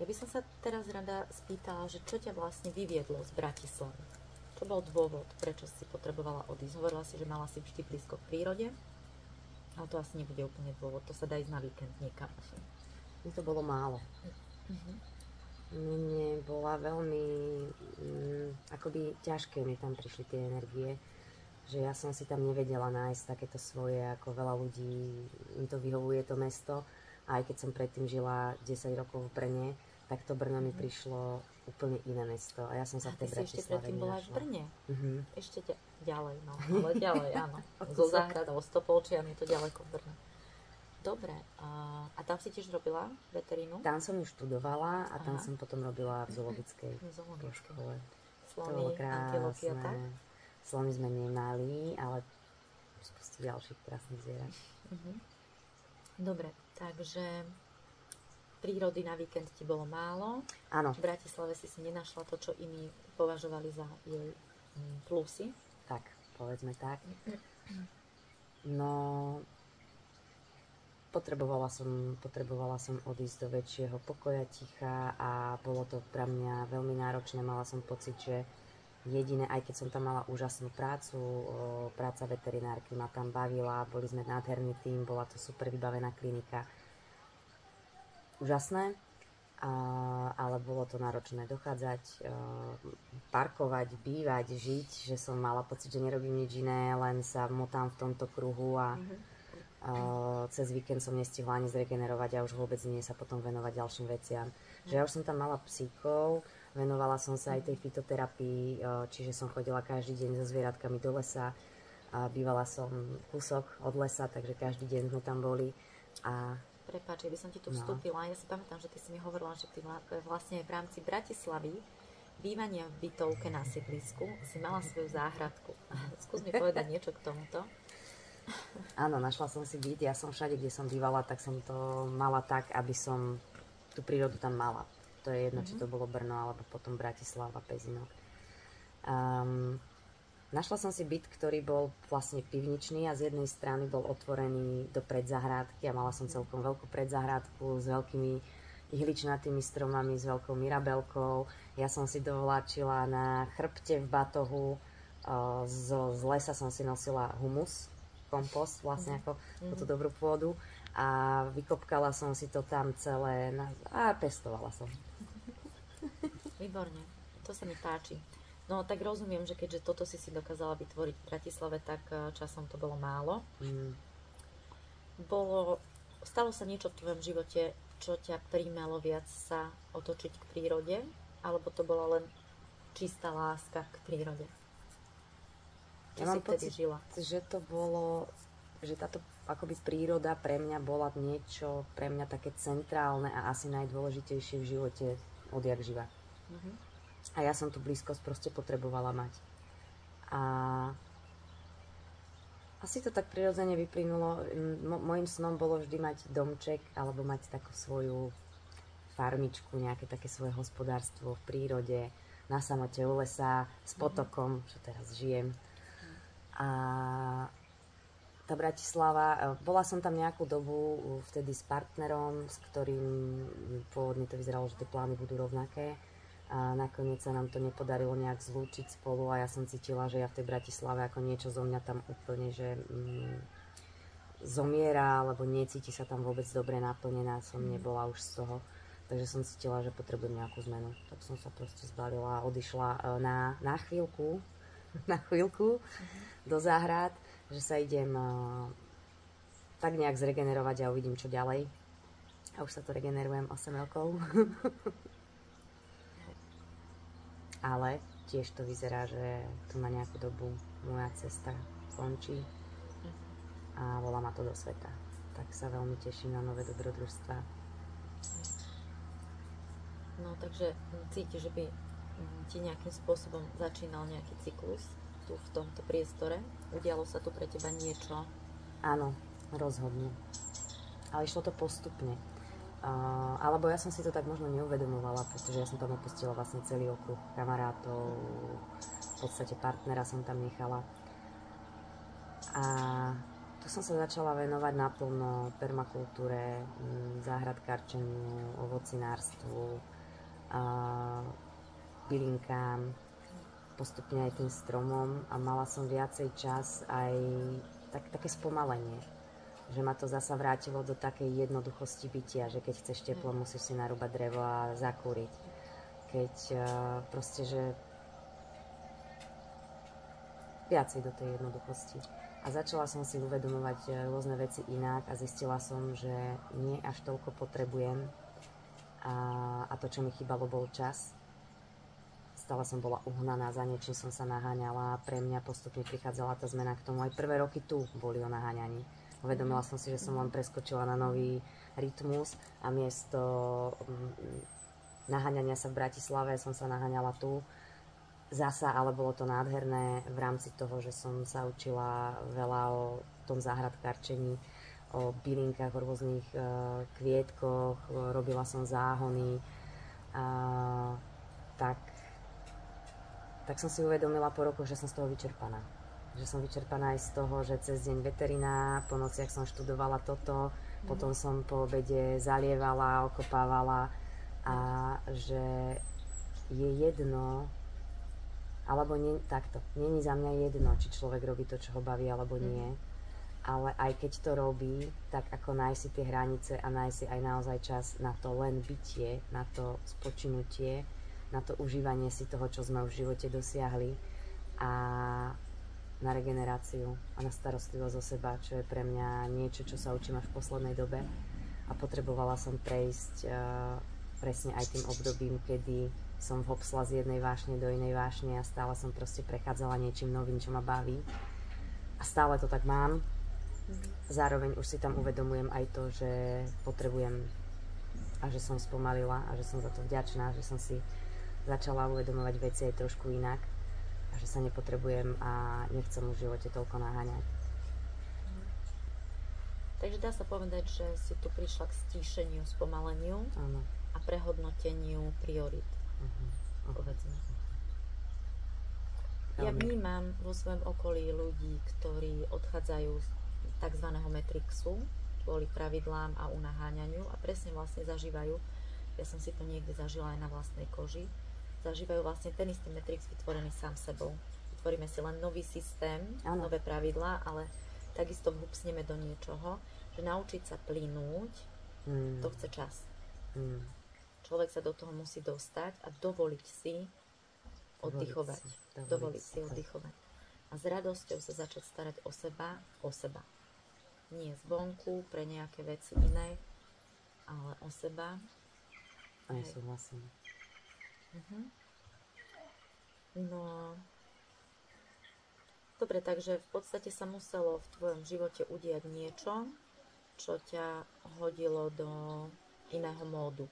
Ja by som sa teraz rada spýtala, že čo ťa vlastne vyviedlo z Bratislavy? Čo bol dôvod, prečo si potrebovala odísť? Hovorila si, že mala si vždy blízko k prírode, ale to asi nebude úplne dôvod, to sa dá ísť na víkend niekam. Mi to bolo málo. Mne bola veľmi, akoby ťažké mi tam prišli tie energie, že ja som si tam nevedela nájsť takéto svoje, ako veľa ľudí, im to vyhovuje to mesto. A aj keď som predtým žila 10 rokov v Brne, tak to Brno mi prišlo úplne iné mesto. A ja som sa v tej Bratislave ešte predtým bola aj v Brne. Ešte ďalej, no. Ale ďalej, áno. Zo Záhradou, Stopolčian je to ďaleko v Brne. Dobre. A tam si tiež robila veterínu? Tam som ju študovala a tam som potom robila v zoologickej škole. Slony, antilopy a tak? Slony sme nemali, ale spustu ďalších krásnych zvierat. Dobre, takže prírody na víkend ti bolo málo. Áno. V Bratislave si nenašla to, čo iní považovali za jej plusy. Tak, povedzme tak. No, potrebovala som odísť do väčšieho pokoja, ticha a bolo to pre mňa veľmi náročné. Mala som pocit, že jediné, aj keď som tam mala úžasnú prácu, práca veterinárky ma tam bavila, boli sme nádherný tím, bola to super vybavená klinika. Úžasné, ale bolo to náročné dochádzať, parkovať, bývať, žiť, že som mala pocit, že nerobím nič iné, len sa motám v tomto kruhu a cez víkend som nestihla ani zregenerovať a už vôbec nie sa potom venovať ďalším veciam. Že ja už som tam mala psíkov, venovala som sa aj tej fitoterapii, čiže som chodila každý deň so zvieratkami do lesa. Bývala som kúsok od lesa, takže každý deň sme tam boli. Prepáč, by som ti tu vstúpila. Ja si pamätám, že ty si mi hovorila, že ty vlastne v rámci Bratislavy bývania v bytovke na sídlisku si mala svoju záhradku. Skús mi povedať niečo k tomuto. Áno, našla som si byt. Ja som všade, kde som bývala, tak som to mala tak, aby som tú prírodu tam mala. To je jedno, či to bolo Brno, alebo potom Bratislava, Pezinok. Našla som si byt, ktorý bol vlastne pivničný a z jednej strany bol otvorený do predzahrádky a mala som celkom veľkú predzahrádku s veľkými ihličnatými stromami, s veľkou mirabelkou. Ja som si dovláčila na chrbte v batohu, z lesa som si nosila humus, kompost, vlastne ako tú dobrú pôdu a vykopkala som si to tam celé a pestovala som. Výborne, to sa mi páči. No tak rozumiem, že keďže toto si dokázala vytvoriť v Bratislave, tak časom to bolo málo. Stalo sa niečo v tvojom živote, čo ťa primelo viac sa otočiť k prírode? Alebo to bola len čistá láska k prírode? Ja mám pocit, že to bolo, že táto akoby príroda pre mňa bola niečo, pre mňa také centrálne a asi najdôležitejšie v živote odjak živa. A ja som tú blízkosť proste potrebovala mať. A asi to tak prirodzene vyplynulo. Mojím snom bolo vždy mať domček alebo mať takú svoju farmičku, nejaké také svoje hospodárstvo v prírode, na samote u lesa, s potokom, čo teraz žijem. A tá Bratislava, bola som tam nejakú dobu vtedy s partnerom, s ktorým pôvodne to vyzeralo, že tie plány budú rovnaké. A nakoniec sa nám to nepodarilo nejak zlúčiť spolu a ja som cítila, že ja v tej Bratislave ako niečo zo mňa tam úplne, že zomiera, alebo necíti sa tam vôbec dobre naplnená, som nebola už z toho. Takže som cítila, že potrebujem nejakú zmenu. Tak som sa proste zbalila a odišla na chvíľku do záhrad, že sa idem tak nejak zregenerovať a uvidím, čo ďalej. A už sa to regenerujem 8 rokov. Ale tiež to vyzerá, že tu na nejakú dobu moja cesta končí a volá ma to do sveta. Tak sa veľmi teším na nové dobrodružstvá. No takže cítiš, že by ti nejakým spôsobom začínal nejaký cyklus tu v tomto priestore? Udialo sa tu pre teba niečo? Áno, rozhodne. Ale išlo to postupne. Alebo ja som si to tak možno neuvedomovala, pretože ja som tam opustila vlastne celý okruh kamarátov, v podstate partnera som tam nechala. A tu som sa začala venovať naplno permakultúre, záhradkárčeniu, ovocinárstvu, bylinkám, postupne aj tým stromom a mala som viacej čas aj také spomalenie. Že ma to zasa vrátilo do takej jednoduchosti bytia, že keď chceš teplo, musíš si narúbať drevo a zakúriť. Keď proste, že viacej do tej jednoduchosti. A začala som si uvedomovať rôzne veci inak a zistila som, že nie až toľko potrebujem a to, čo mi chýbalo, bol čas. Stále som bola uhnaná, za niečím som sa naháňala a pre mňa postupne prichádzala tá zmena k tomu. Aj prvé roky tu boli o naháňaní. Uvedomila som si, že som len preskočila na nový rytmus a miesto naháňania sa v Bratislave som sa naháňala tu. Zasa, ale bolo to nádherné v rámci toho, že som sa učila veľa o tom záhradkárčení, o bylinkách, o rôznych kvietkoch, robila som záhony. Tak som si uvedomila po rokoch, že som z toho vyčerpaná. Že som vyčerpaná aj z toho, že cez deň veteriná, po nociach som študovala toto, potom som po obede zalievala, okopávala a že je jedno, alebo nie, takto, není za mňa jedno, či človek robí to, čo ho baví, alebo nie. Ale aj keď to robí, tak ako nájsť si tie hranice a nájsť si aj naozaj čas na to len bytie, na to spočinutie, na to užívanie si toho, čo sme už v živote dosiahli a na regeneráciu a na starostlivosť o seba, čo je pre mňa niečo, čo sa učím až v poslednej dobe. A potrebovala som prejsť presne aj tým obdobím, kedy som vhopsla z jednej vášne do inej vášne a stále som proste prechádzala niečím novým, čo ma baví. A stále to tak mám. Zároveň už si tam uvedomujem aj to, že potrebujem a že som spomalila a že som za to vďačná, že som si začala uvedomovať veci aj trošku inak a že sa nepotrebujem a nechcem už v živote toľko naháňať. Takže dá sa povedať, že si tu prišla k stíšeniu, spomaleniu a prehodnoteniu priorit. Povedzme. Ja vnímam vo svojom okolí ľudí, ktorí odchádzajú z tzv. Matrixu kvôli pravidlám a unaháňaniu a presne vlastne zažívajú, ja som si to niekde zažila aj na vlastnej koži, zažívajú vlastne ten istý Matrix vytvorený sám sebou. Vytvoríme si len nový systém, nové pravidlá, ale takisto vhupsneme do niečoho, že naučiť sa plynúť, to chce čas. Človek sa do toho musí dostať a dovoliť si oddychovať. Dovoliť si oddychovať. A s radosťou sa začať starať o seba. Nie zvonku, pre nejaké veci iné, ale o seba. Aj súhlasím. No, dobre, takže v podstate sa muselo v tvojom živote udiať niečo, čo ťa hodilo do iného módu.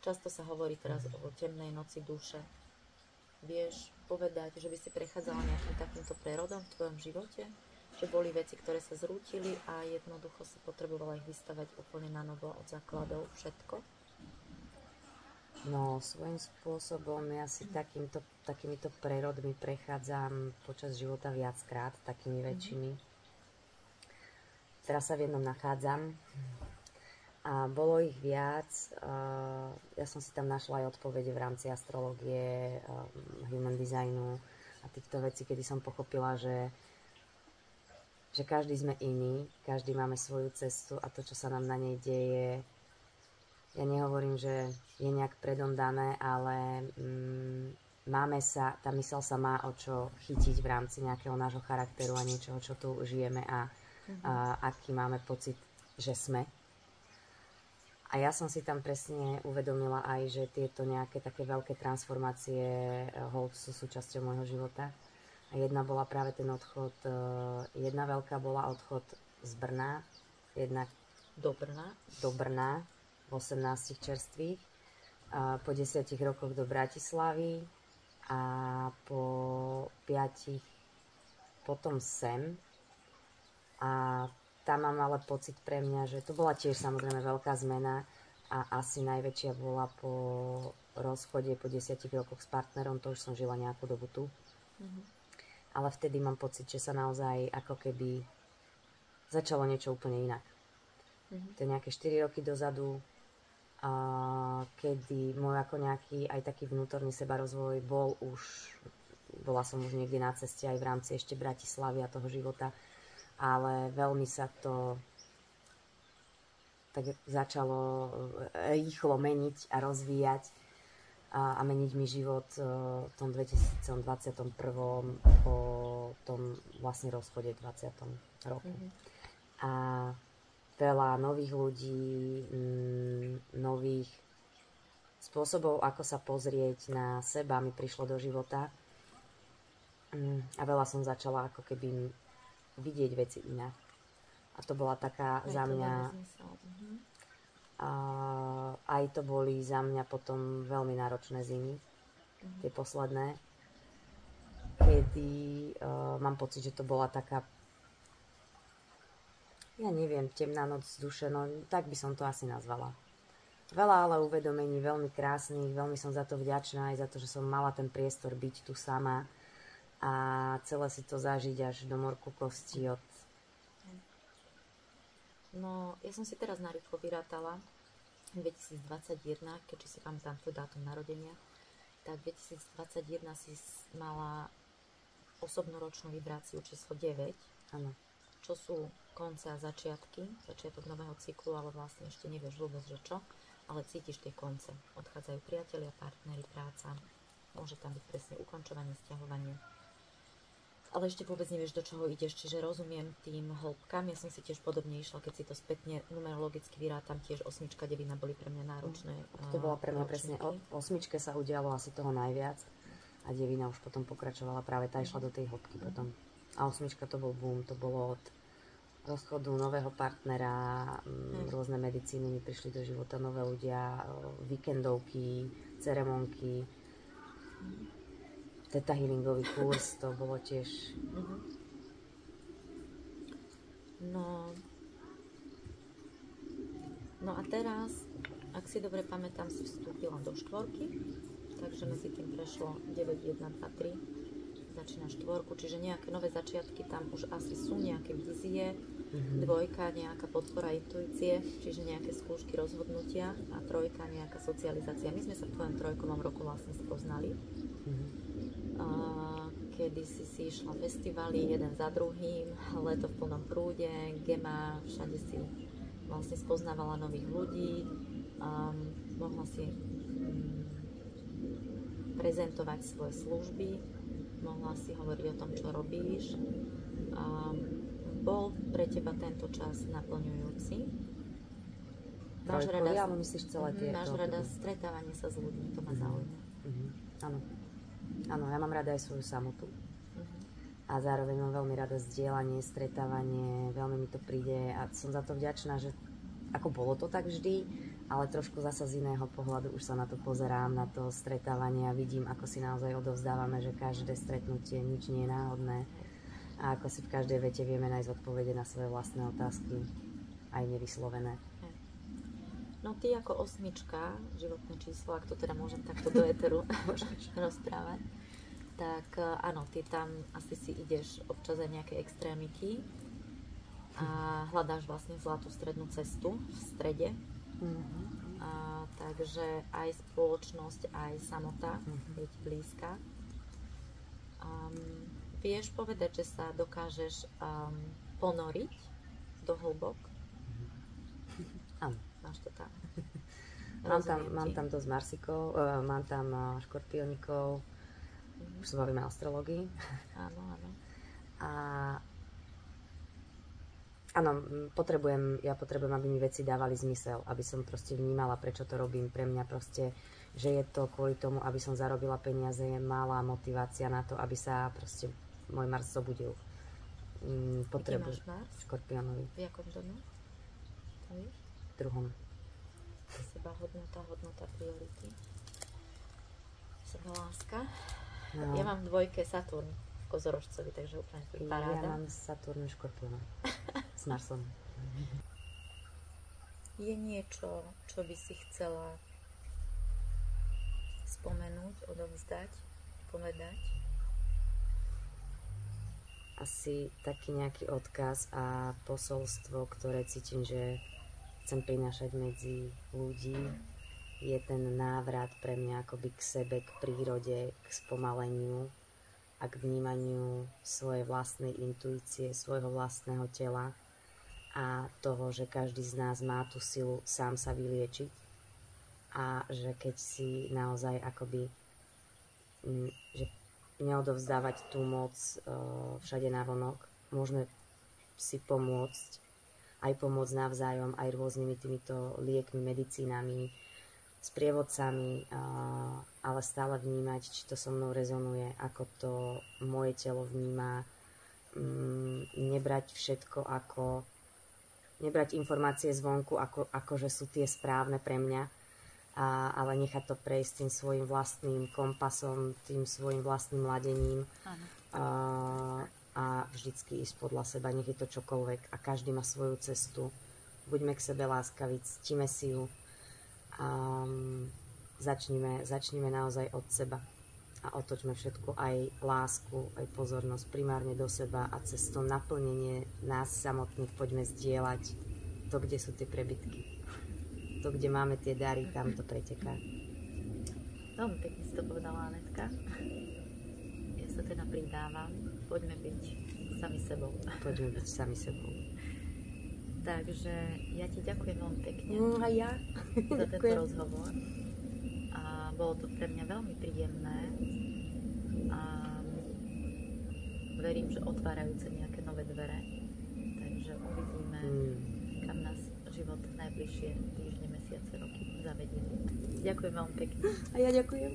Často sa hovorí teraz o temnej noci duše. Vieš povedať, že by si prechádzala nejakým takýmto prerodom v tvojom živote? Že boli veci, ktoré sa zrútili a jednoducho si potrebovala ich vystavať úplne na novo od základov, všetko? No, svojím spôsobom ja si takýmito prerodmi prechádzam počas života viackrát, takými väčšími. Teraz sa v jednom nachádzam a bolo ich viac. Ja som si tam našla aj odpovede v rámci astrológie, human designu a týchto vecí, kedy som pochopila, že každý sme iný, každý máme svoju cestu a to, čo sa nám na nej deje, ja nehovorím, že je nejak predom dané, ale tá myseľ sa má o čo chytiť v rámci nejakého nášho charakteru a niečoho, čo tu žijeme a aký máme pocit, že sme. A ja som si tam presne uvedomila aj, že tieto nejaké také veľké transformácie hold sú súčasťou môjho života. A jedna bola práve ten odchod, jedna veľká bola odchod z Brna, jedna do Brna v 18 čerstvých, a po 10 rokoch do Bratislavy a po 5 potom sem. A tam mám ale pocit pre mňa, že to bola tiež samozrejme veľká zmena a asi najväčšia bola po rozchode po 10 rokoch s partnerom, to už som žila nejakú dobu tu. Ale vtedy mám pocit, že sa naozaj ako keby začalo niečo úplne inak. To je nejaké 4 roky dozadu kedy môj ako nejaký aj taký vnútorný sebarozvoj bola som už niekde na ceste aj v rámci ešte Bratislavy a toho života, ale veľmi sa to tak začalo rýchlo meniť a rozvíjať a meniť mi život v tom 2021 po tom vlastne rozchode v 20. roku. A veľa nových ľudí, nových spôsobov, ako sa pozrieť na seba, mi prišlo do života. A veľa som začala ako keby vidieť veci inak. A to bola taká za mňa... aj to boli za mňa potom veľmi náročné zimy, tie posledné, kedy mám pocit, že to bola taká, ja neviem, temná noc z duše, no tak by som to asi nazvala. Veľa ale uvedomení, veľmi krásnych, veľmi som za to vďačná aj za to, že som mala ten priestor byť tu sama a celé si to zažiť až do morku kosti od... No, ja som si teraz narýchlo vyrátala 2021, keďže si pamätám tvoj dátum narodenia, tak 2021 si mala osobnú ročnú vibráciu číslo 9, Áno. čo sú konce a začiatky, začiatok nového cyklu, ale vlastne ešte nevieš vôbec, že čo, ale cítiš tie konce. Odchádzajú priatelia, partneri, práca, môže tam byť presne ukončovanie, stiahovanie. Ale ešte vôbec nevieš, do čoho ideš, čiže rozumiem tým hĺbkam. Ja som si tiež podobne išla, keď si to spätne numerologicky vyrátam, tiež 8, 9 boli pre mňa náročné. To bola pre mňa presne, 8 sa udialo asi toho najviac a 9 už potom pokračovala, práve tá išla do tej hĺbky potom. A 8 to bol boom, to bolo od rozchodu nového partnera, rôzne medicíny mi prišli do života, nové ľudia, víkendovky, ceremonky, Theta healingový kurz, to bolo tiež... No a teraz, ak si dobre pamätám, si vstúpila do 4, takže medzi tým prešlo 9, 1, 2, 3, začína 4, čiže nejaké nové začiatky, tam už asi sú nejaké vízie, 2, nejaká podpora intuície, čiže nejaké skúšky rozhodnutia a 3, nejaká socializácia. My sme sa v tvojom 3. roku vlastne spoznali. Kedy si išla festivaly jeden za druhým, leto v plnom prúde, Gema, všade si vlastne spoznávala nových ľudí, mohla si prezentovať svoje služby, mohla si hovoriť o tom, čo robíš. Bol pre teba tento čas naplňujúci? Máš rada stretávanie sa s ľuďmi, to ma zaujíma. Áno. Áno, ja mám rada aj svoju samotu. A zároveň mám veľmi rada zdieľanie, stretávanie, veľmi mi to príde a som za to vďačná, že ako bolo to tak vždy, ale trošku zasa z iného pohľadu už sa na to pozerám, na to stretávanie a vidím, ako si naozaj odovzdávame, že každé stretnutie nič nie je náhodné a ako si v každej vete vieme nájsť odpovede na svoje vlastné otázky, aj nevyslovené. No ty ako 8, životné číslo, ak to teda môžem takto do éteru rozprávať, tak áno, ty tam asi si ideš občas aj nejaké extrémity a hľadáš vlastne zlatú strednú cestu v strede. Takže aj spoločnosť, aj samota je ti blízka. Vieš povedať, že sa dokážeš ponoriť do hĺbok? Áno. Máš to tam. Mám tam dosť Marsikov, mám tam Škorpiónikov, už sa bavíme o astrológii. Áno. A áno, potrebujem, aby mi veci dávali zmysel, aby som proste vnímala, prečo to robím. Pre mňa proste, že je to kvôli tomu, aby som zarobila peniaze, je malá motivácia na to, aby sa proste môj Mars zobudil. Aký máš Mars? Škorpiónovi. V jakom dome? To vieš? 2. Seba hodnota priority. Seba láska. No. Ja mám v 2 Saturn v Kozorožcovi, takže úplne paráda. Ja mám Saturn v Škorpióne s Marsom. Je niečo, čo by si chcela spomenúť, odovzdať, povedať? Asi taký nejaký odkaz a posolstvo, ktoré cítim, že chcem prinášať medzi ľudí je ten návrat pre mňa akoby k sebe, k prírode, k spomaleniu a k vnímaniu svojej vlastnej intuície, svojho vlastného tela a toho, že každý z nás má tú silu sám sa vyliečiť a že keď si naozaj akoby že neodovzdávať tú moc všade navonok, môžeme si pomôcť, aj pomôcť navzájom, aj rôznymi týmito liekmi, medicínami, sprievodcami, ale stále vnímať, či to so mnou rezonuje, ako to moje telo vníma, nebrať všetko nebrať informácie zvonku, ako že sú tie správne pre mňa, ale nechať to prejsť tým svojim vlastným kompasom, tým svojim vlastným ladením a vždycky ísť podľa seba, nech je to čokoľvek a každý má svoju cestu. Buďme k sebe láskaví, ctíme si ju a začnime naozaj od seba a otočme všetko, aj lásku, aj pozornosť primárne do seba a cez to naplnenie nás samotných poďme zdieľať to, kde sú tie prebytky. To, kde máme tie dary, tam to preteká. Veľmi pekne si to povedala, Anetka. Ja sa teda pridávam. Poďme byť sami sebou. Poďme byť sami sebou. Takže ja ti ďakujem veľmi pekne a ja za tento rozhovor. A bolo to pre mňa veľmi príjemné. A verím, že otvárajúce nejaké nové dvere. Takže uvidíme, kam nás život najbližšie týždne, mesiace, roky zavedie. Ďakujem veľmi pekne. A ja ďakujem.